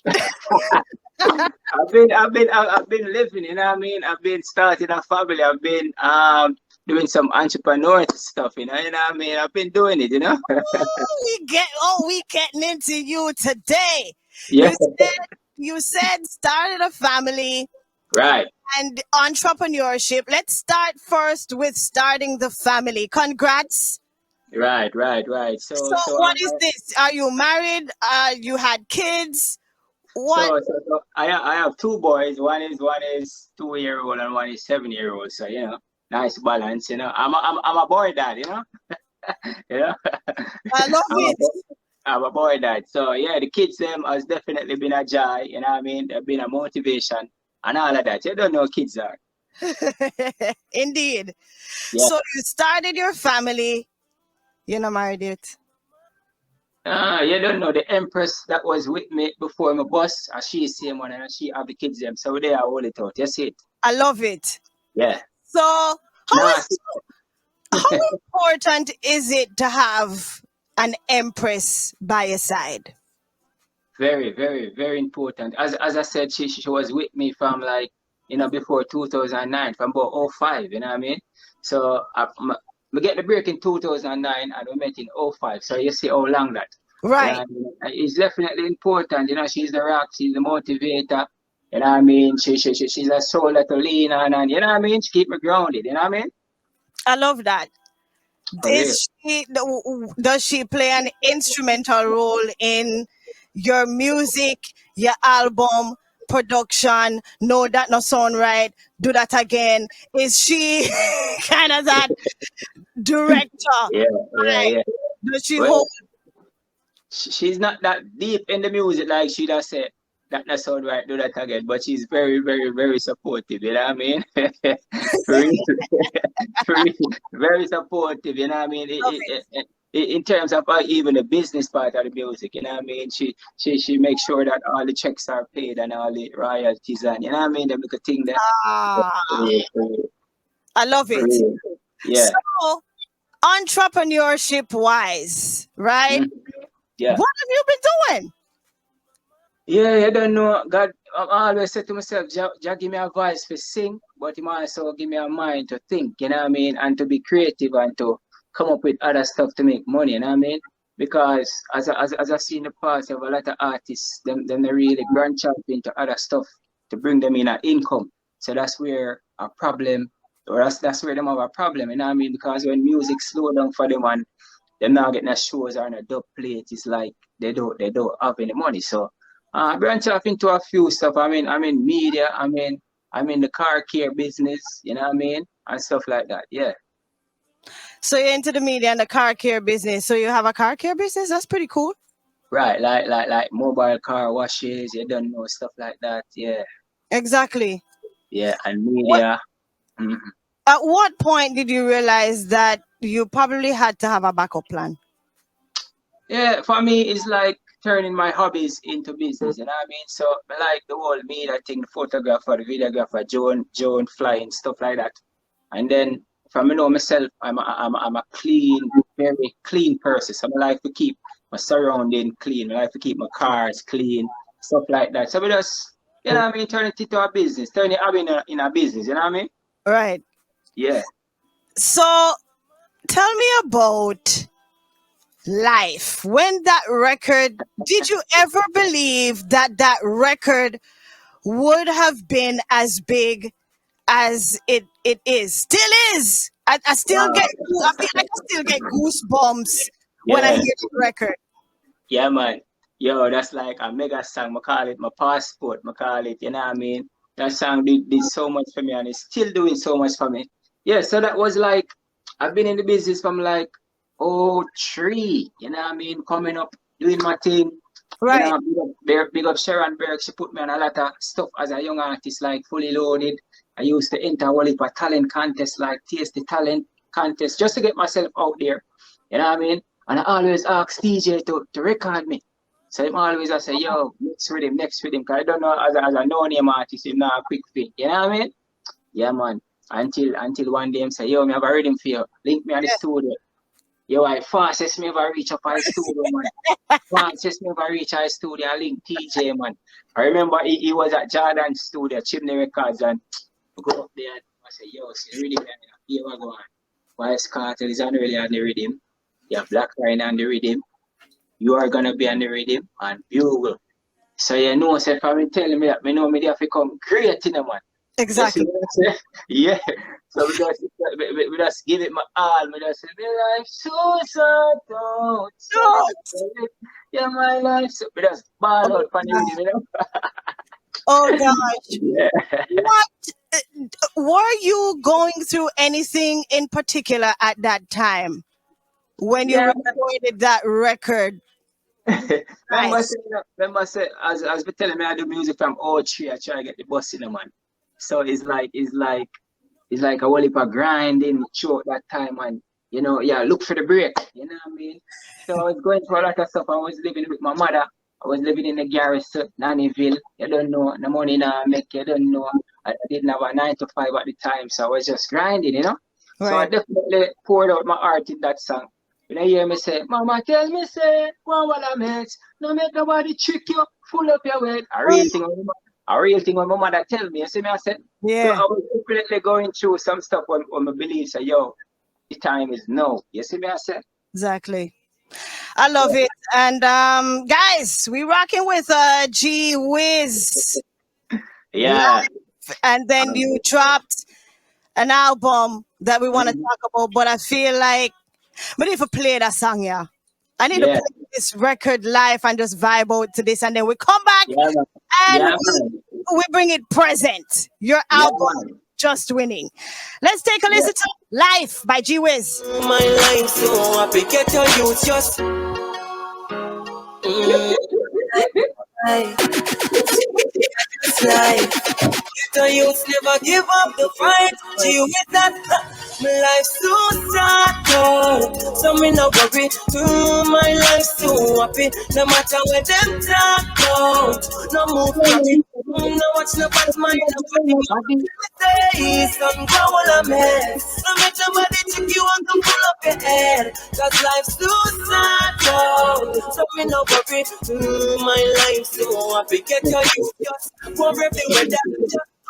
I've been living, you know what I mean? I've been starting a family. I've been doing some entrepreneur stuff, you know what I mean? I've been doing it, you know? We getting into you today. Yeah. You said started a family Right. and entrepreneurship. Let's start first with starting the family. Congrats. Right. So what is this? Are you married? You had kids? What? So I have two boys. One is 2 year old and one is 7 year old. So nice balance. I'm a boy dad. You know. I love I'm a it. boy, I'm a boy dad. So yeah, the kids them has definitely been a joy. You know what I mean? They've been a motivation and all of that. You don't know how kids are. Indeed. Yeah. So you started your family. You're not married yet. You don't know the Empress that was with me before my boss. She is same one and she have the kids them. So they are hold it out. You see it? I love it. Yeah. So how Nah, is how important is it to have an empress by your side? very important. As I said, she was with me from like before 2009, from about '05. You know what I mean? So we get the break in 2009 and we met in '05. So you see how long that. You know Right. what I mean? It's definitely important. She's the rock, she's the motivator. You know what I mean? She's a soul to lean on, and you know what I mean? She keep me grounded. You know what I mean? I love that. For real. Does she play an instrumental role in your music, your album production? No, that not sound right. Do that again. Is she kind of that director? Yeah, yeah, Right. yeah. Does she Well, hold? she's not that deep in the music like she does say that sound right, do that again. But she's very supportive, you know what I mean? For real, for real, very supportive, you know what I mean? Love it. In terms of even the business part of the music, you know what I mean? She makes sure that all the checks are paid and all the royalties and you know what I mean? Them little thing there. For Ah, real, for real, I love for it. real. Yeah. So, entrepreneurship wise, right? Mhm. Yeah. What have you been doing? Yeah, I don't know. God, I always say to myself, Jah give me a voice for sing, but He also give me a mind to think, you know what I mean, and to be creative and to come up with other stuff to make money, you know what I mean? Because as I see in the past, you have a lot of artists, them they really branch out into other stuff to bring them in an income. So that's where a problem, or that's where them have a problem, you know what I mean? Because when music slow down for them and them not getting a shows or a dub plate, it's like they don't have any money. So branch off into a few stuff. I'm in media. I'm in the car care business. You know what I mean, and stuff like that. Yeah, So you're into the media and the car care business. So you have a car care business? That's pretty cool. right. Like mobile car washes. You don't know stuff like that. Yeah, Exactly. yeah, and What media. Mhm. at what point did you realize that you probably had to have a backup plan? Yeah, for me, it's like turning my hobbies into business. You know what I mean? So I like the whole media thing, the photographer, the videographer, Joan flying stuff like that. And then from myself, I'm a clean, very clean person. So I like to keep my surrounding clean. I like to keep my cars clean, stuff like that. So we just, you know what I mean, turn it into a business, turn it up in a business, you know what I mean? Right. Yeah. So tell me about life. When that record, did you ever believe that that record would have been as big as it is? Still is. I still Wow. get, I feel like I still get goosebumps when I Yeah. hear the record. Yeah, man. Yo, that's like a mega song. I call it my passport. I call it, you know what I mean? That song did so much for me and it's still doing so much for me. Yeah, so that was like, I've been in the business from like '03, you know what I mean? Coming up, doing my thing. Right. Big up Sharon Berg. She put me on a lot of stuff as a young artist, like Fully Loaded. I used to enter a talent contest, like Taste the Talent contest, just to get myself out there. You know what I mean? And I always ask DJ to record me. So I'm always I say, yo, next with him. Cause I don't know as a no-name artist, he's not a quick fit. You know what I mean? Yeah, man. Until one day I say, yo, me have a rhythm for you. Link me at the studio. Yo, I fastest me ever reach up my studio, man. Fastest me ever reach our studio, I link TJ, man. I remember he was at Jordan's studio, Chimney Records, and I go up there and I say, yo, see, rhythm, here we go on. Vice Cartel is on really on the rhythm. You have Black Ryan on the rhythm. You are gonna be on the rhythm and Bugle. So you know, say if I'm telling me that, me know me have to come great in the man. Exactly. Yeah. So we just give it my all. We just say, my life so sad, don't. Yeah, my life so. We just ball out for the rhythm, you know. Oh gosh. Yeah. What were you going through anything in particular at that time when you recorded that record? Remember say, as we telling me I do music from '03, I try to get the bus in the man. So it's like a whole heap of grinding throughout that time, and you know, yeah, look for the break, you know what I mean? So I was going through a lot of stuff. I was living with my mother. I was living in the garrison, Nannyville. You don't know, the money now make, you don't know. I didn't have a 9 to 5 at the time, so I was just grinding, you know? Right. So I definitely poured out my heart in that song. When I hear me say, Mama tell me say, what I mates, no make nobody trick you, full up your weight. A real thing when my mother tell me, you see me, I said, Yeah. So I was definitely going through some stuff when my belief say, yo, the time is now. You see me, I said? Exactly. I love it. And guys, we rocking with Gwhizz. Yeah. Live. And then you dropped an album that we want to talk about, but I feel like we need to play that song, yeah. I need to play this record live and just vibe out to this, and then we come back and we bring it present. Your album, Just Winning. Let's take a listen to Life by Gwhizz. My life so happy, get your youth just life. Get your youth, never give up the fight. Deal with that. My life so sad, oh. So me no worry. My life so happy. No matter where them talk, oh. No move, no watch no bad mind. Say some growl a mess. No matter what they take you and come pull up your head. Cause life's so sad, oh. So me no worry. My life so happy. Get your youth just worry everywhere that.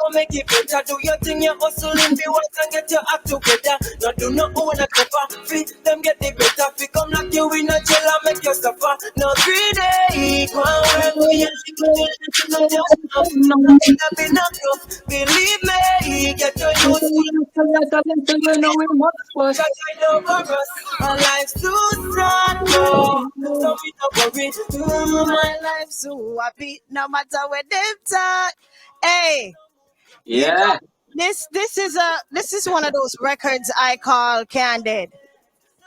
Don't make it better. Do your thing, you hustle in the world and get your act together. Not do not own a cover. Free them get the better. Fi come lock you in a jail and make you suffer. No greedy. Go and work for your believe me, get your youth. My life's too sad, no. So me no worry. My life's so happy, no matter where them talk. Hey. Yeah. This is one of those records I call Candid.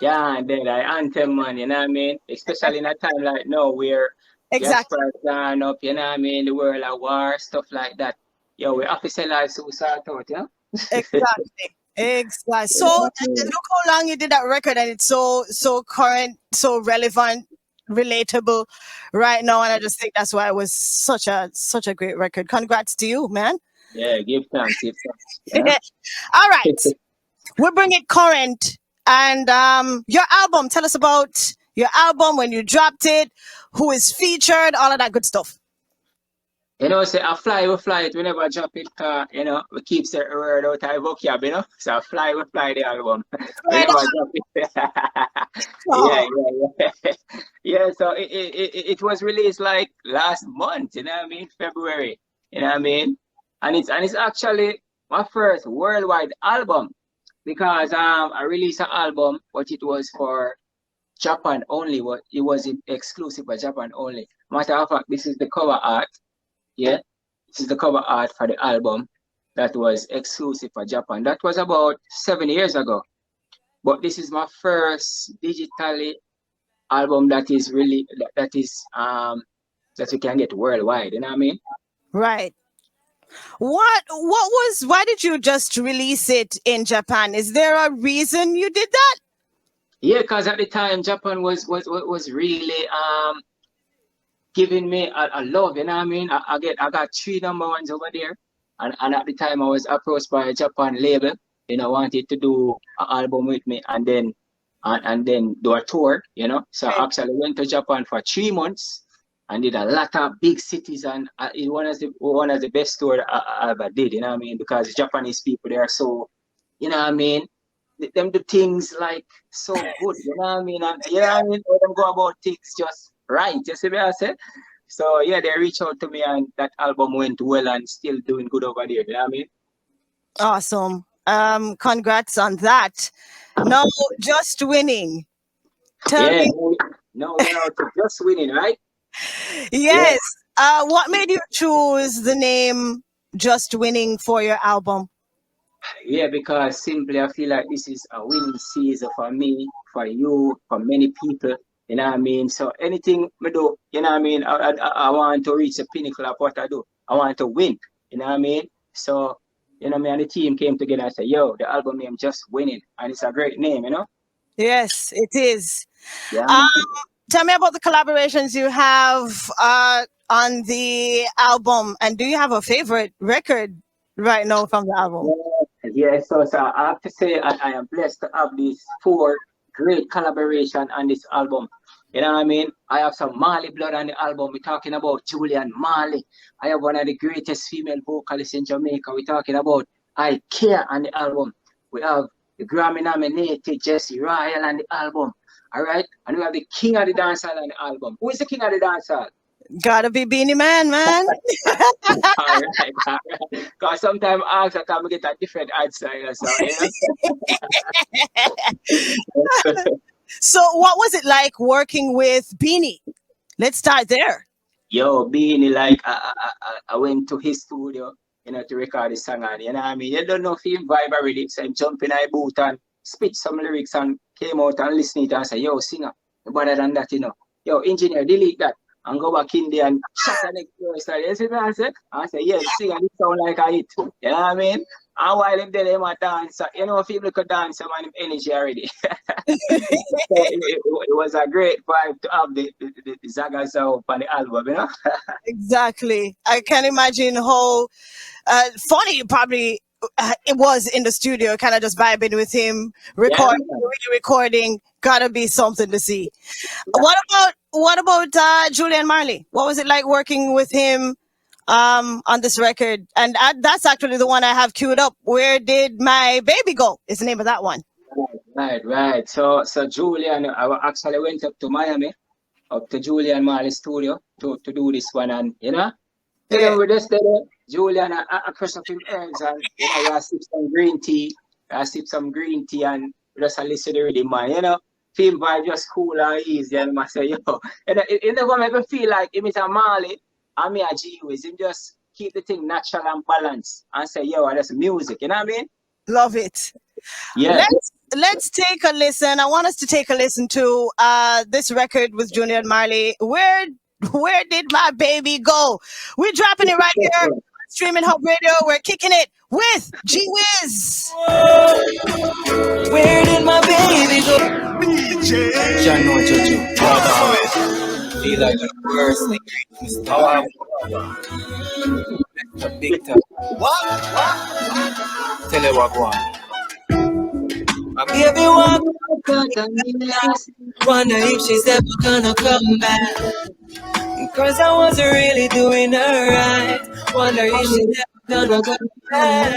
Candid, I anthem, man, you know what I mean? Especially in a time like now where exactly gone up, you know what I mean? The world of war, stuff like that. Yo, we have to say life so sort out, yeah? Exactly. So look how long you did that record, and it's so current, so relevant, relatable right now, and I just think that's why it was such a great record. Congrats to you, man. Yeah, give thanks. Yeah? All right, we'll bring it current, and your album. Tell us about your album, when you dropped it, who is featured, all of that good stuff. You know, say I fly, we fly it. We never drop it. You know, we keep the word out of vocab. You know, so I fly, we fly the album. We never drop it. Yeah. So it was released like last month. You know what I mean? February. You know what I mean? And it's actually my first worldwide album, because I released an album, but it was for Japan only. It was exclusive for Japan only. Matter of fact, this is the cover art. Yeah, this is the cover art for the album that was exclusive for Japan. That was about 7 years ago. But this is my first digitally album that is really that we can get worldwide. You know what I mean? Right. Why did you just release it in Japan? Is there a reason you did that? Yeah, because at the time Japan was really giving me a love, you know what I mean? I got 3 number ones over there, and at the time I was approached by a Japan label, you know, wanted to do an album with me, and then and then do a tour, you know. So I actually went to Japan for 3 months and did a lot of big cities, and it one of the best tour I ever did, you know what I mean? Because Japanese people, they are so, you know what I mean? Them do things like so good, you know what I mean? And you know what I mean? Let them go about things just right, you see what I said? So yeah, they reached out to me, and that album went well and still doing good over there, you know what I mean? Awesome. Congrats on that. No, just winning. Tell Yeah, me, no, we're out to just winning, right? yes. What made you choose the name Just Winning for your album? Yeah, because simply I feel like this is a winning season for me, for you, for many people. You know what I mean? So anything I do, you know what I mean? I want to reach the pinnacle of what I do. I want to win. You know what I mean? So, you know, me and the team came together and said, yo, the album name Just Winning. And it's a great name, you know? Yes, it is. Yeah. Tell me about the collaborations you have on the album, and do you have a favorite record right now from the album? Yeah, so I have to say I am blessed to have these 4 great collaboration on this album. You know what I mean? I have some Marley blood on the album. We're talking about Julian Marley. I have one of the greatest female vocalists in Jamaica. We're talking about I Care on the album. We have the Grammy nominated Jesse Royal on the album. All right? And we have the King of the Dancehall on the album. Who is the King of the Dancehall? Gotta be Beanie Man, man. All right. Because sometimes I ask, I can get a different answer. So, yeah. So, what was it like working with Beanie? Let's start there. Yo, Beanie, like I went to his studio, you know, to record the song, and you know what I mean? You don't know if he vibe already, so I jump in a booth and spit some lyrics and came out and listened to it and say, yo, singer, better than that, you know. Yo, engineer, delete that. And go back in there and shut the next verse. You see what I said? I said, yeah, singer, this sound like a hit. You know what I mean? And while him there, him a dance, you know, if people could dance, him and him energy already. So it was a great vibe to have the Zaga sound on the album, you know? Exactly. I can imagine how funny probably it was in the studio, kind of just vibing with him, recording. Gotta be something to see. What about Julian Marley? What was it like working with him on this record? And that's actually the one I have queued up. Where Did My Baby Go? Is the name of that one. Right. So Julian, I actually went up to Miami, up to Julian Marley's studio to do this one, and you know, we just there. Julian, I crush up him eggs, and you know, I sip some green tea. And just listen to the man, you know. Film vibe just cool and easy, and I say, yo, and it never make me feel like him is a Marley and me a Gwhizz. Him just keep the thing natural and balanced and say, yo, that's music, you know what I mean? Love it. Yeah. Let's take a listen. I want us to take a listen to this record with Julian Marley. Where Did My Baby Go? We're dropping it right here. Streaminn HUBB Radio. We're kicking it with Gwhizz. Where did my baby go? John no Jojo. Feel like the worst thing. How I'm big time. What? Tell you what go on. My baby walk. Wonder if she's ever gonna come back. Cause I wasn't really doing her right. Wonder if she's ever gonna come back.